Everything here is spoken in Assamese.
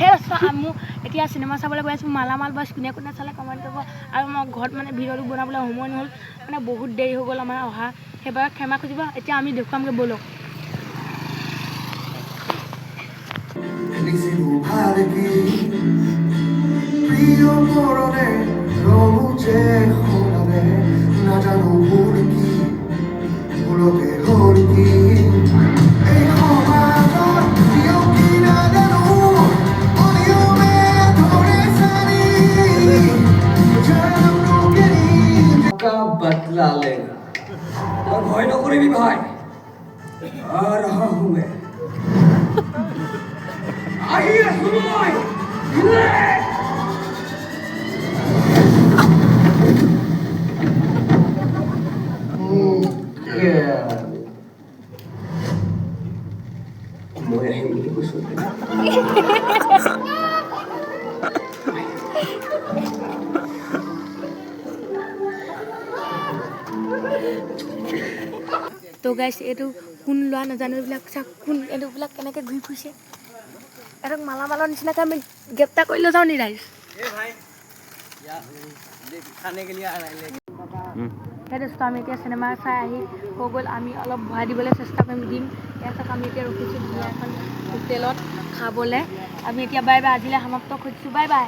মোৰ এতিয়া চিনেমা চাবলৈ গৈ আছোঁ মালামাল বয়স কোনে কোনে চালে কমেণ্ট কৰিব আৰু মই ঘৰত মানে ভিডিঅ'টো বনাবলৈ সময় নহ'ল মানে বহুত দেৰি হৈ গ'ল আমাৰ অহা সেইবাবে ক্ষমা খুজিব এতিয়া আমি দেখুৱামগৈ ব'লক बदला लेगा तो भय नकरिबी भाई आ रहा हूं मैं आइए सुनो भाई मैं हिंदी को सुन তো গাইছ এইটো কোন লোৱা নাজানো এইবিলাক চা কোন এইবিলাক কেনেকৈ ঘূৰি ফুৰিছে এহঁতক মালামালৰ নিচিনাকৈ আমি গ্ৰেপ্তাৰ কৰি লৈ যাওঁ নি ৰাইজ সেই দোস্ত আমি এতিয়া চিনেমা চাই আহি হৈ গ'ল আমি অলপ ভৰাই দিবলৈ চেষ্টা কৰিম দিম ইয়াত আমি এতিয়া ৰখিছোঁ ধুনীয়া এখন হোটেলত খাবলৈ আমি এতিয়া বাই বাই আজিলৈ সমাপ্ত কৰিছোঁ বাই বাই